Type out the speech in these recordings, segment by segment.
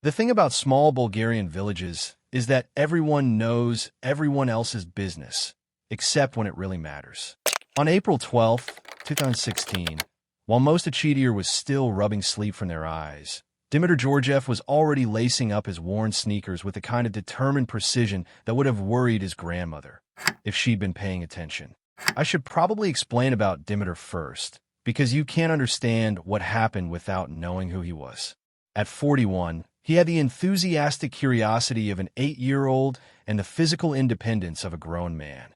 The thing about small Bulgarian villages is that everyone knows everyone else's business, except when it really matters. On April 12th, 2016, while most of Cheatir was still rubbing sleep from their eyes, Dimitar Georgiev was already lacing up his worn sneakers with the kind of determined precision that would have worried his grandmother if she'd been paying attention. I should probably explain about Dimitar first, because you can't understand what happened without knowing who he was. At 41, he had the enthusiastic curiosity of an 8-year-old and the physical independence of a grown man,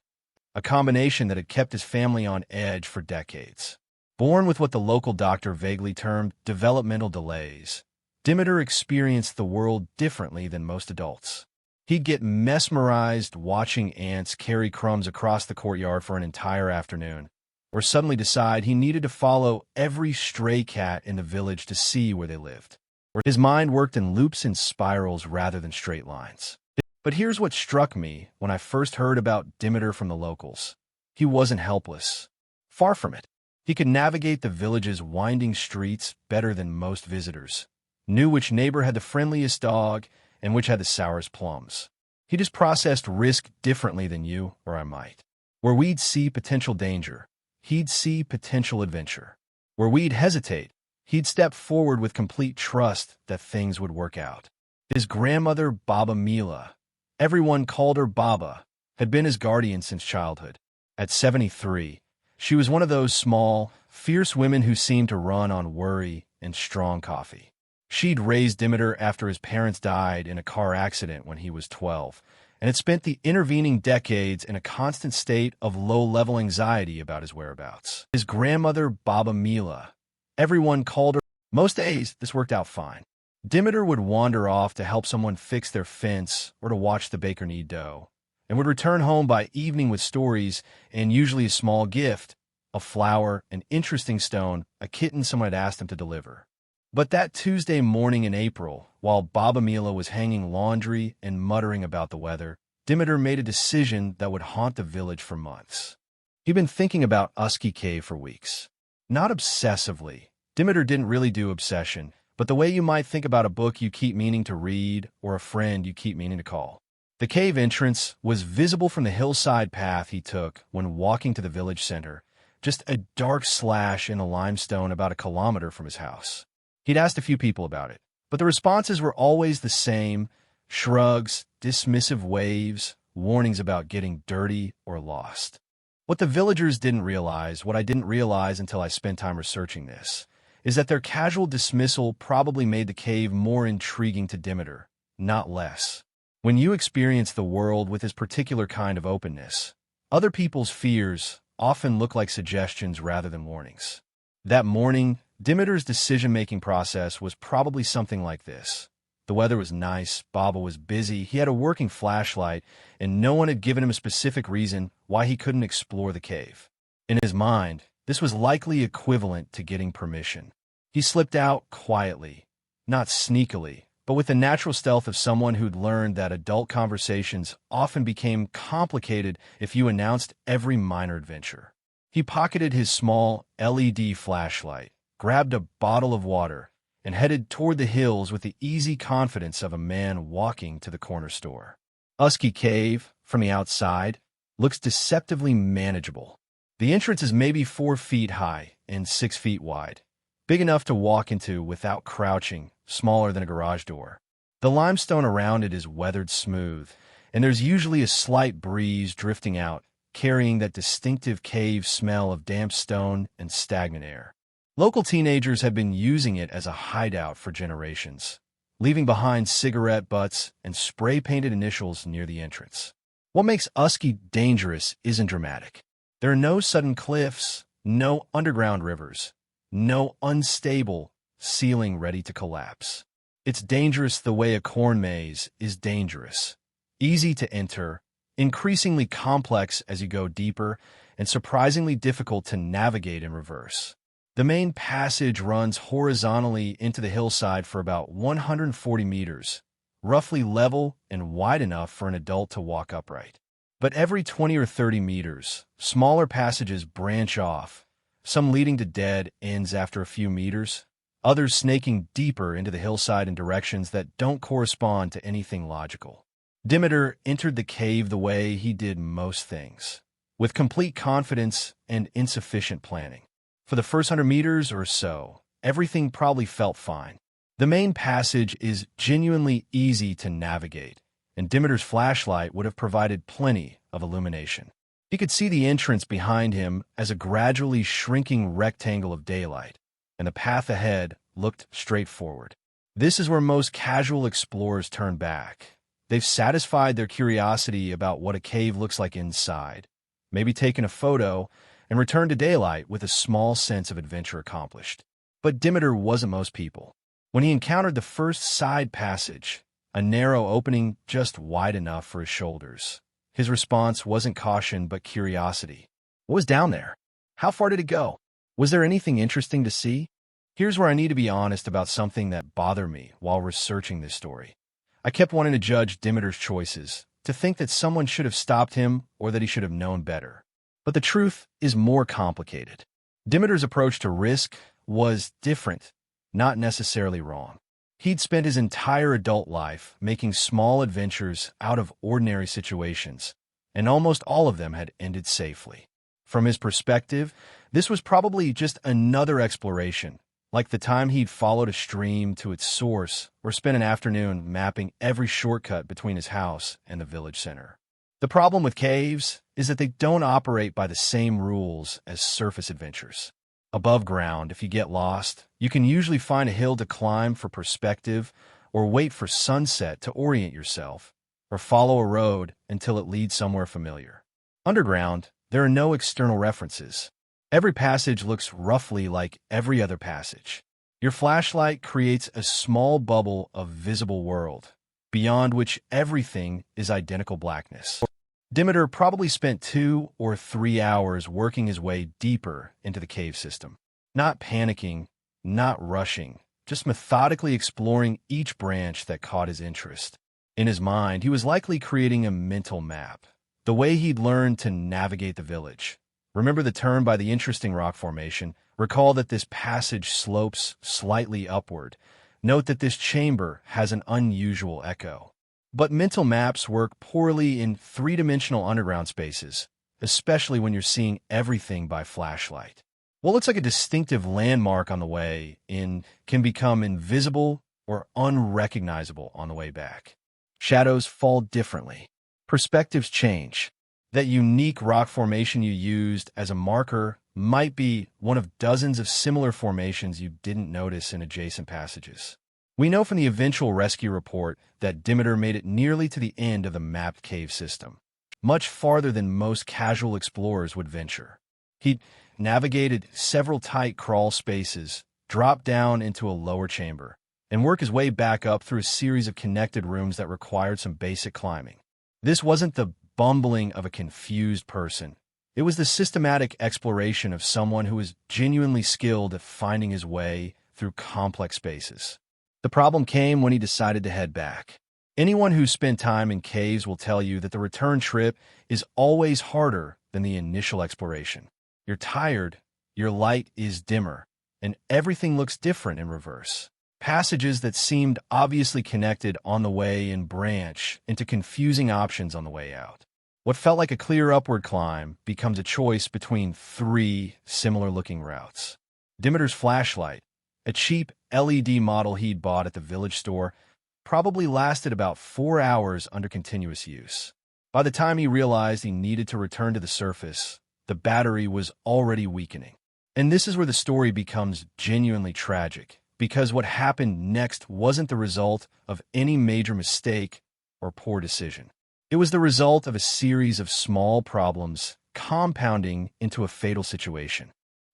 a combination that had kept his family on edge for decades. Born with what the local doctor vaguely termed developmental delays, Dimitar experienced the world differently than most adults. He'd get mesmerized watching ants carry crumbs across the courtyard for an entire afternoon, or suddenly decide he needed to follow every stray cat in the village to see where they lived. His mind worked in loops and spirals rather than straight lines. But here's what struck me when I first heard about Dimitar from the locals. He wasn't helpless. Far from it. He could navigate the village's winding streets better than most visitors, knew which neighbor had the friendliest dog and which had the sourest plums. He just processed risk differently than you or I might. Where we'd see potential danger, he'd see potential adventure. Where we'd hesitate, he'd step forward with complete trust that things would work out. His grandmother, Baba Mila, everyone called her Baba, had been his guardian since childhood. At 73, she was one of those small, fierce women who seemed to run on worry and strong coffee. She'd raised Dimitar after his parents died in a car accident when he was 12, and had spent the intervening decades in a constant state of low-level anxiety about his whereabouts. His grandmother, Baba Mila, everyone called her. Most days, this worked out fine. Dimitar would wander off to help someone fix their fence or to watch the baker knead dough, and would return home by evening with stories and usually a small gift, a flower, an interesting stone, a kitten someone had asked him to deliver. But that Tuesday morning in April, while Baba Mila was hanging laundry and muttering about the weather, Dimitar made a decision that would haunt the village for months. He'd been thinking about Usky Cave for weeks. Not obsessively. Dimitar didn't really do obsession, but the way you might think about a book you keep meaning to read or a friend you keep meaning to call. The cave entrance was visible from the hillside path he took when walking to the village center, just a dark slash in the limestone about a kilometer from his house. He'd asked a few people about it, but the responses were always the same: shrugs, dismissive waves, warnings about getting dirty or lost. What the villagers didn't realize, what I didn't realize until I spent time researching this, is that their casual dismissal probably made the cave more intriguing to Dimitar, not less. When you experience the world with this particular kind of openness, other people's fears often look like suggestions rather than warnings. That morning, Dimitar's decision-making process was probably something like this. The weather was nice, Baba was busy, he had a working flashlight, and no one had given him a specific reason why he couldn't explore the cave. In his mind, this was likely equivalent to getting permission. He slipped out quietly, not sneakily, but with the natural stealth of someone who'd learned that adult conversations often became complicated if you announced every minor adventure. He pocketed his small LED flashlight, grabbed a bottle of water, and headed toward the hills with the easy confidence of a man walking to the corner store. Usky Cave, from the outside, looks deceptively manageable. The entrance is maybe 4 feet high and 6 feet wide, big enough to walk into without crouching, smaller than a garage door. The limestone around it is weathered smooth, and there's usually a slight breeze drifting out, carrying that distinctive cave smell of damp stone and stagnant air. Local teenagers have been using it as a hideout for generations, leaving behind cigarette butts and spray-painted initials near the entrance. What makes Usky dangerous isn't dramatic. There are no sudden cliffs, no underground rivers, no unstable ceiling ready to collapse. It's dangerous the way a corn maze is dangerous. Easy to enter, increasingly complex as you go deeper, and surprisingly difficult to navigate in reverse. The main passage runs horizontally into the hillside for about 140 meters, roughly level and wide enough for an adult to walk upright. But every 20 or 30 meters, smaller passages branch off, some leading to dead ends after a few meters, others snaking deeper into the hillside in directions that don't correspond to anything logical. Demeter entered the cave the way he did most things, with complete confidence and insufficient planning. For the first 100 meters or so, everything probably felt fine. The main passage is genuinely easy to navigate, and Demeter's flashlight would have provided plenty of illumination. He could see the entrance behind him as a gradually shrinking rectangle of daylight, and the path ahead looked straightforward. This is where most casual explorers turn back. They've satisfied their curiosity about what a cave looks like inside, maybe taken a photo, and returned to daylight with a small sense of adventure accomplished. But Demeter wasn't most people. When he encountered the first side passage, a narrow opening just wide enough for his shoulders, his response wasn't caution but curiosity. What was down there? How far did it go? Was there anything interesting to see? Here's where I need to be honest about something that bothered me while researching this story. I kept wanting to judge Demeter's choices, to think that someone should have stopped him or that he should have known better. But the truth is more complicated. Demeter's approach to risk was different, not necessarily wrong. He'd spent his entire adult life making small adventures out of ordinary situations, and almost all of them had ended safely. From his perspective, this was probably just another exploration, like the time he'd followed a stream to its source or spent an afternoon mapping every shortcut between his house and the village center. The problem with caves is that they don't operate by the same rules as surface adventures. Above ground, if you get lost, you can usually find a hill to climb for perspective, or wait for sunset to orient yourself, or follow a road until it leads somewhere familiar. Underground, there are no external references. Every passage looks roughly like every other passage. Your flashlight creates a small bubble of visible world, beyond which everything is identical blackness. Demeter probably spent 2 or 3 hours working his way deeper into the cave system. Not panicking, not rushing, just methodically exploring each branch that caught his interest. In his mind, he was likely creating a mental map, the way he'd learned to navigate the village. Remember the turn by the interesting rock formation. Recall that this passage slopes slightly upward. Note that this chamber has an unusual echo. But mental maps work poorly in three-dimensional underground spaces, especially when you're seeing everything by flashlight. What looks like a distinctive landmark on the way in can become invisible or unrecognizable on the way back. Shadows fall differently. Perspectives change. That unique rock formation you used as a marker might be one of dozens of similar formations you didn't notice in adjacent passages. We know from the eventual rescue report that Demeter made it nearly to the end of the mapped cave system, much farther than most casual explorers would venture. He navigated several tight crawl spaces, dropped down into a lower chamber, and worked his way back up through a series of connected rooms that required some basic climbing. This wasn't the bumbling of a confused person. It was the systematic exploration of someone who was genuinely skilled at finding his way through complex spaces. The problem came when he decided to head back. Anyone who's spent time in caves will tell you that the return trip is always harder than the initial exploration. You're tired, your light is dimmer, and everything looks different in reverse. Passages that seemed obviously connected on the way in branch into confusing options on the way out. What felt like a clear upward climb becomes a choice between 3 similar-looking routes. Demeter's flashlight, a cheap LED model he'd bought at the village store, probably lasted about 4 hours under continuous use. By the time he realized he needed to return to the surface, the battery was already weakening. And this is where the story becomes genuinely tragic, because what happened next wasn't the result of any major mistake or poor decision. It was the result of a series of small problems compounding into a fatal situation.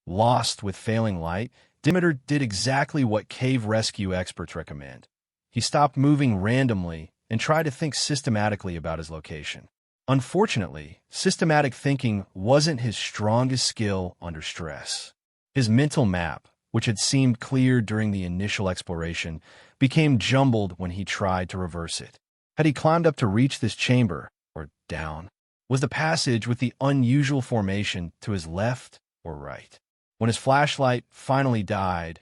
Lost with failing light, Demeter did exactly what cave rescue experts recommend. He stopped moving randomly and tried to think systematically about his location. Unfortunately, systematic thinking wasn't his strongest skill under stress. His mental map, which had seemed clear during the initial exploration, became jumbled when he tried to reverse it. Had he climbed up to reach this chamber, or down? Was the passage with the unusual formation to his left or right? When his flashlight finally died,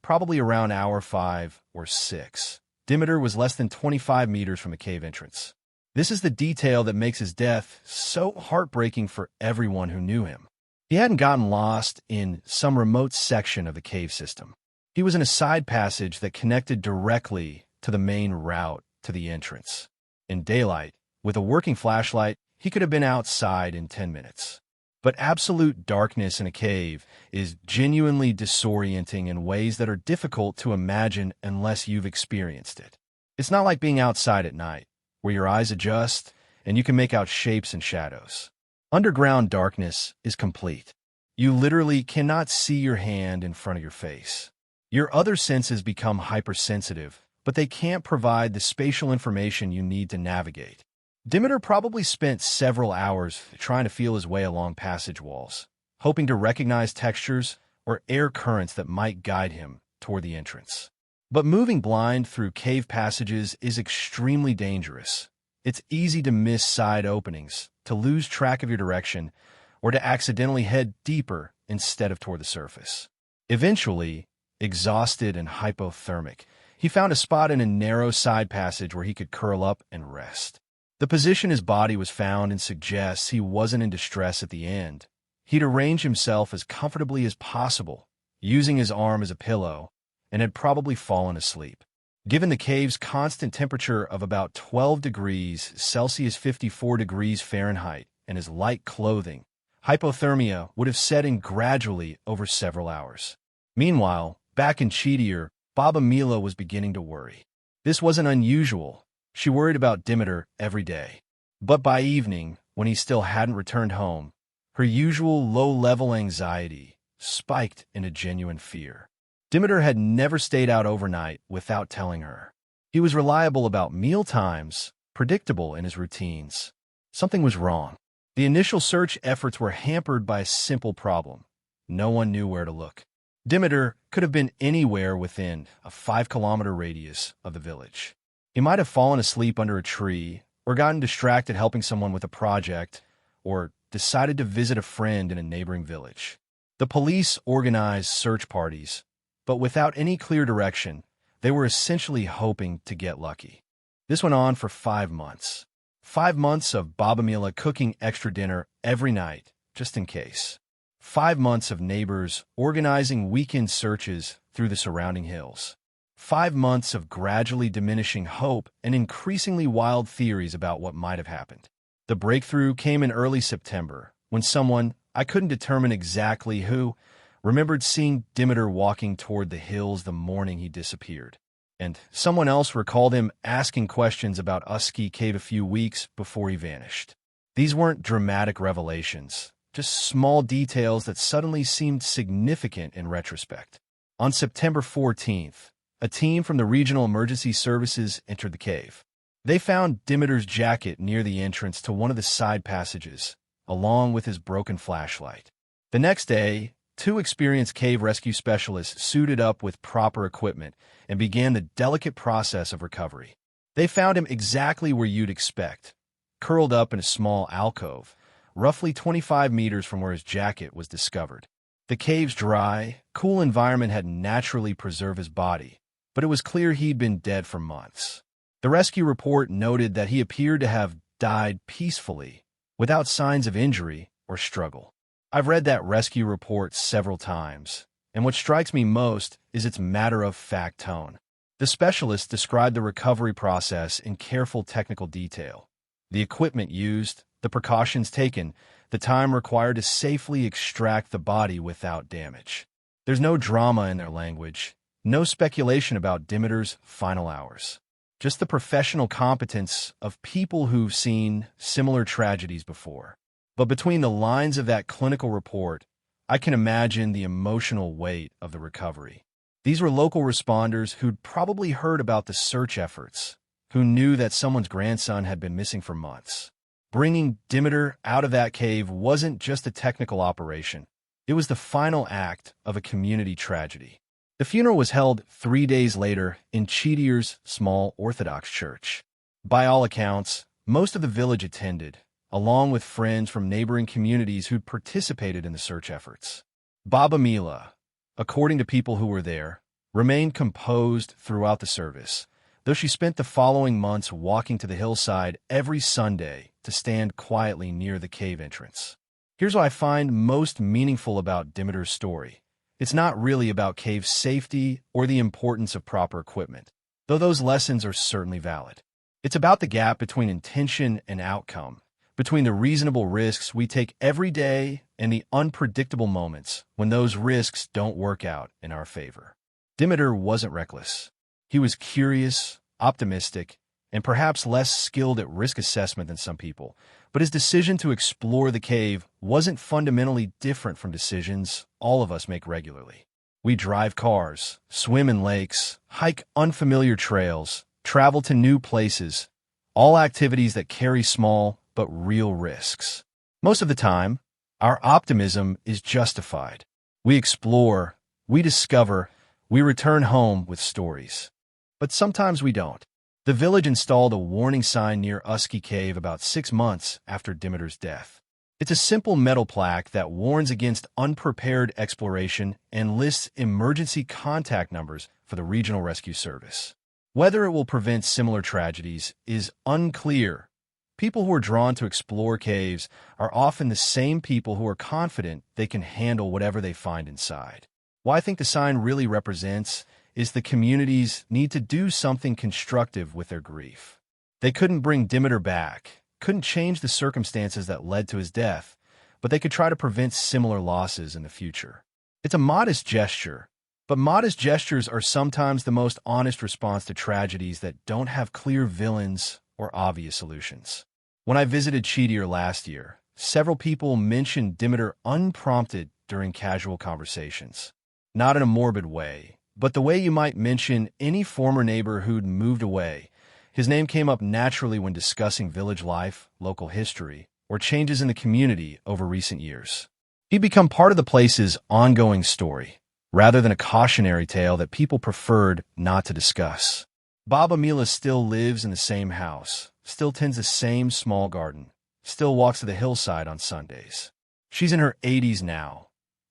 probably around hour 5 or 6. Dimitar was less than 25 meters from a cave entrance. This is the detail that makes his death so heartbreaking for everyone who knew him. He hadn't gotten lost in some remote section of the cave system. He was in a side passage that connected directly to the main route to the entrance. In daylight, with a working flashlight, he could have been outside in 10 minutes. But absolute darkness in a cave is genuinely disorienting in ways that are difficult to imagine unless you've experienced it. It's not like being outside at night, where your eyes adjust and you can make out shapes and shadows. Underground darkness is complete. You literally cannot see your hand in front of your face. Your other senses become hypersensitive, but they can't provide the spatial information you need to navigate. Dimitar probably spent several hours trying to feel his way along passage walls, hoping to recognize textures or air currents that might guide him toward the entrance. But moving blind through cave passages is extremely dangerous. It's easy to miss side openings, to lose track of your direction, or to accidentally head deeper instead of toward the surface. Eventually, exhausted and hypothermic, he found a spot in a narrow side passage where he could curl up and rest. The position his body was found in suggests he wasn't in distress at the end. He'd arranged himself as comfortably as possible, using his arm as a pillow, and had probably fallen asleep. Given the cave's constant temperature of about 12 degrees Celsius 54 degrees Fahrenheit and his light clothing, hypothermia would have set in gradually over several hours. Meanwhile, back in Cheetier, Baba Mila was beginning to worry. This wasn't unusual. She worried about Dimitar every day. But by evening, when he still hadn't returned home, her usual low-level anxiety spiked into genuine fear. Dimitar had never stayed out overnight without telling her. He was reliable about meal times, predictable in his routines. Something was wrong. The initial search efforts were hampered by a simple problem. No one knew where to look. Dimitar could have been anywhere within a 5-kilometer radius of the village. He might have fallen asleep under a tree, or gotten distracted helping someone with a project, or decided to visit a friend in a neighboring village. The police organized search parties, but without any clear direction, they were essentially hoping to get lucky. This went on for 5 months. 5 months of Baba Mila cooking extra dinner every night, just in case. 5 months of neighbors organizing weekend searches through the surrounding hills. 5 months of gradually diminishing hope and increasingly wild theories about what might have happened. The breakthrough came in early September, when someone, I couldn't determine exactly who, remembered seeing Dimitar walking toward the hills the morning he disappeared. And someone else recalled him asking questions about Uski Cave a few weeks before he vanished. These weren't dramatic revelations, just small details that suddenly seemed significant in retrospect. On September 14th, a team from the Regional Emergency Services entered the cave. They found Dimitar's jacket near the entrance to one of the side passages, along with his broken flashlight. The next day, 2 experienced cave rescue specialists suited up with proper equipment and began the delicate process of recovery. They found him exactly where you'd expect, curled up in a small alcove, roughly 25 meters from where his jacket was discovered. The cave's dry, cool environment had naturally preserved his body, but it was clear he'd been dead for months. The rescue report noted that he appeared to have died peacefully, without signs of injury or struggle. I've read that rescue report several times, and what strikes me most is its matter-of-fact tone. The specialists described the recovery process in careful technical detail. The equipment used, the precautions taken, the time required to safely extract the body without damage. There's no drama in their language, no speculation about Dimitar's final hours. Just the professional competence of people who've seen similar tragedies before. But between the lines of that clinical report, I can imagine the emotional weight of the recovery. These were local responders who'd probably heard about the search efforts, who knew that someone's grandson had been missing for months. Bringing Dimitar out of that cave wasn't just a technical operation. It was the final act of a community tragedy. The funeral was held 3 days later in Cheetier's small Orthodox church. By all accounts, most of the village attended, along with friends from neighboring communities who'd participated in the search efforts. Baba Mila, according to people who were there, remained composed throughout the service, though she spent the following months walking to the hillside every Sunday to stand quietly near the cave entrance. Here's what I find most meaningful about Demeter's story. It's not really about cave safety or the importance of proper equipment, though those lessons are certainly valid. It's about the gap between intention and outcome, between the reasonable risks we take every day and the unpredictable moments when those risks don't work out in our favor. Demeter wasn't reckless. He was curious, optimistic, and perhaps less skilled at risk assessment than some people, but his decision to explore the cave wasn't fundamentally different from decisions all of us make regularly. We drive cars, swim in lakes, hike unfamiliar trails, travel to new places, all activities that carry small but real risks. Most of the time, our optimism is justified. We explore, we discover, we return home with stories. But sometimes we don't. The village installed a warning sign near Usky Cave about 6 months after Demeter's death. It's a simple metal plaque that warns against unprepared exploration and lists emergency contact numbers for the Regional Rescue Service. Whether it will prevent similar tragedies is unclear. People who are drawn to explore caves are often the same people who are confident they can handle whatever they find inside. What I think the sign really represents is the community's need to do something constructive with their grief. They couldn't bring Demeter back, couldn't change the circumstances that led to his death, but they could try to prevent similar losses in the future. It's a modest gesture, but modest gestures are sometimes the most honest response to tragedies that don't have clear villains or obvious solutions. When I visited Cheetier last year, several people mentioned Demeter unprompted during casual conversations. Not in a morbid way, but the way you might mention any former neighbor who'd moved away. His name came up naturally when discussing village life, local history, or changes in the community over recent years. He'd become part of the place's ongoing story, rather than a cautionary tale that people preferred not to discuss. Baba Mila still lives in the same house, still tends the same small garden, still walks to the hillside on Sundays. She's in her 80s now,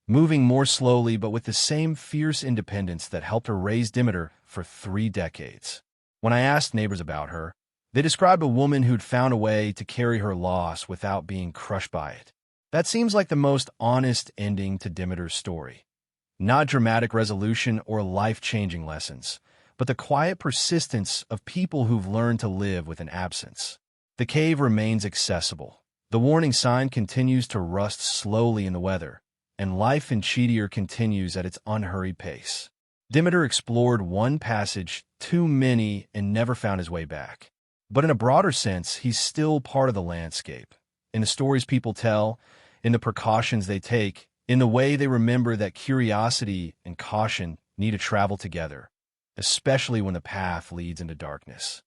moving more slowly but with the same fierce independence that helped her raise Demeter for 3 decades. When I asked neighbors about her, they described a woman who'd found a way to carry her loss without being crushed by it. That seems like the most honest ending to Demeter's story. Not dramatic resolution or life-changing lessons, but the quiet persistence of people who've learned to live with an absence. The cave remains accessible. The warning sign continues to rust slowly in the weather, and life in Cheetier continues at its unhurried pace. Demeter explored one passage too many and never found his way back. But in a broader sense, he's still part of the landscape. In the stories people tell, in the precautions they take, in the way they remember that curiosity and caution need to travel together, especially when the path leads into darkness.